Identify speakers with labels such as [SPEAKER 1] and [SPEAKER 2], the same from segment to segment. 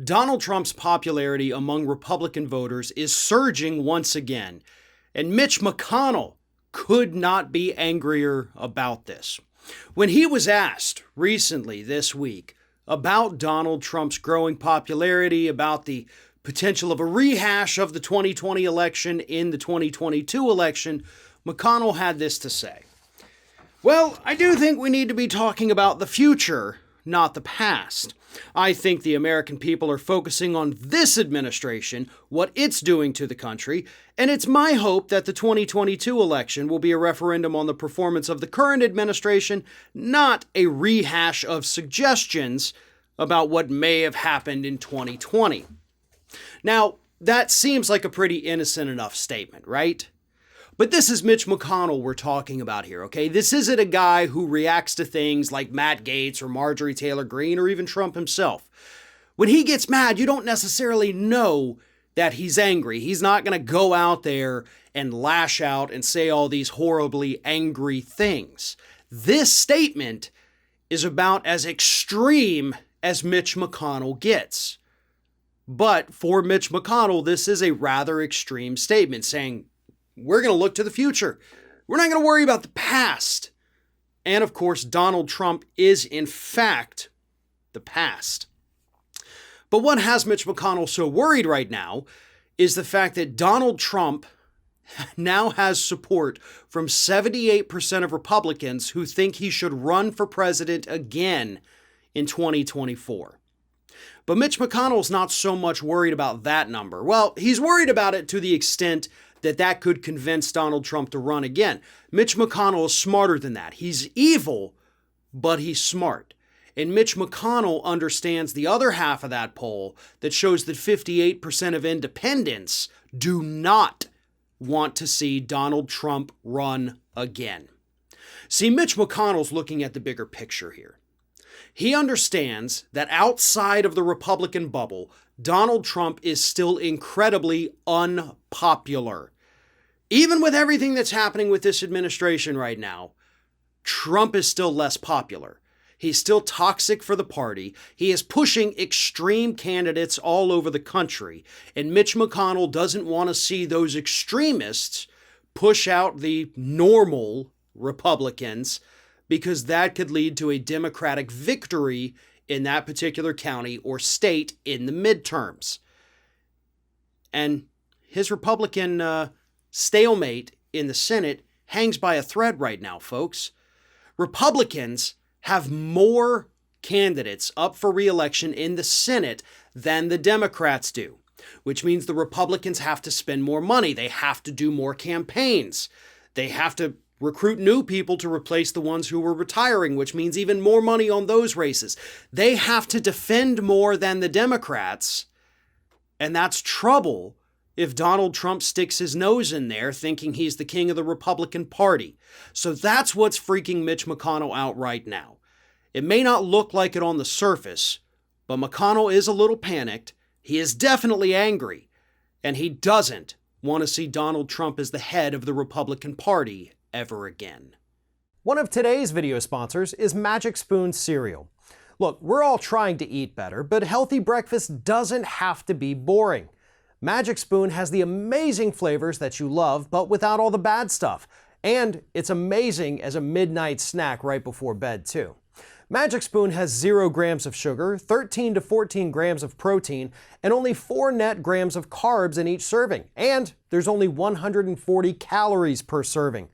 [SPEAKER 1] Donald Trump's popularity among Republican voters is surging once again, and Mitch McConnell could not be angrier about this. When he was asked recently this week about Donald Trump's growing popularity, about the potential of a rehash of the 2020 election in the 2022 election, McConnell had this to say. Well, I do think we need to be talking about the future, not the past. I think the American people are focusing on this administration, what it's doing to the country, and it's my hope that the 2022 election will be a referendum on the performance of the current administration, not a rehash of suggestions about what may have happened in 2020. Now, that seems like a pretty innocent enough statement, right? But this is Mitch McConnell we're talking about here, okay? This isn't a guy who reacts to things like Matt Gaetz or Marjorie Taylor Greene or even Trump himself. When he gets mad, you don't necessarily know that he's angry. He's not going to go out there and lash out and say all these horribly angry things. This statement is about as extreme as Mitch McConnell gets. But for Mitch McConnell, this is a rather extreme statement saying, we're going to look to the future. We're not going to worry about the past. And of course, Donald Trump is in fact the past. But what has Mitch McConnell so worried right now is the fact that Donald Trump now has support from 78% of Republicans who think he should run for president again in 2024. But Mitch McConnell's not so much worried about that number. Well, he's worried about it to the extent that could convince Donald Trump to run again. Mitch McConnell is smarter than that. He's evil, but he's smart. And Mitch McConnell understands the other half of that poll that shows that 58% of independents do not want to see Donald Trump run again. See, Mitch McConnell's looking at the bigger picture here. He understands that outside of the Republican bubble, Donald Trump is still incredibly unpopular. Even with everything that's happening with this administration right now, Trump is still less popular. He's still toxic for the party. He is pushing extreme candidates all over the country. And Mitch McConnell doesn't want to see those extremists push out the normal Republicans because that could lead to a Democratic victory in that particular county or state in the midterms. And his Republican stalemate in the Senate hangs by a thread right now, folks. Republicans have more candidates up for re-election in the Senate than the Democrats do, which means the Republicans have to spend more money. They have to do more campaigns. They have to recruit new people to replace the ones who were retiring, which means even more money on those races. They have to defend more than the Democrats, and that's trouble if Donald Trump sticks his nose in there thinking he's the king of the Republican Party. So that's what's freaking Mitch McConnell out right now. It may not look like it on the surface, but McConnell is a little panicked. He is definitely angry, and he doesn't want to see Donald Trump as the head of the Republican Party ever again.
[SPEAKER 2] One of today's video sponsors is Magic Spoon cereal. Look, we're all trying to eat better, but healthy breakfast doesn't have to be boring. Magic Spoon has the amazing flavors that you love, but without all the bad stuff. And it's amazing as a midnight snack right before bed, too. Magic Spoon has 0 grams of sugar, 13 to 14 grams of protein, and only 4 net grams of carbs in each serving. And there's only 140 calories per serving.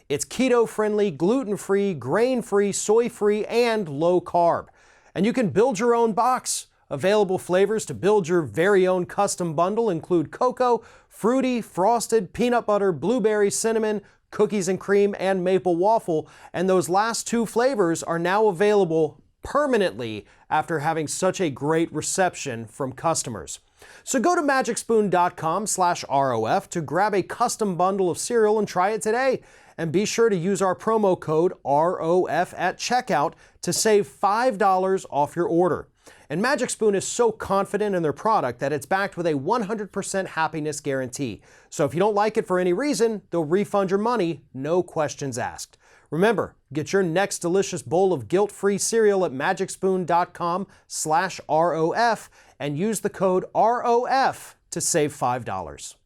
[SPEAKER 2] It's keto-friendly, gluten-free, grain-free, soy-free, and low-carb. And you can build your own box. Available flavors to build your very own custom bundle include cocoa, fruity, frosted, peanut butter, blueberry, cinnamon, cookies and cream, and maple waffle. And those last 2 flavors are now available permanently after having such a great reception from customers. So go to magicspoon.com/ROF to grab a custom bundle of cereal and try it today. And be sure to use our promo code ROF at checkout to save $5 off your order. And Magic Spoon is so confident in their product that it's backed with a 100% happiness guarantee. So if you don't like it for any reason, they'll refund your money, no questions asked. Remember, get your next delicious bowl of guilt-free cereal at magicspoon.com/ROF and use the code ROF to save $5.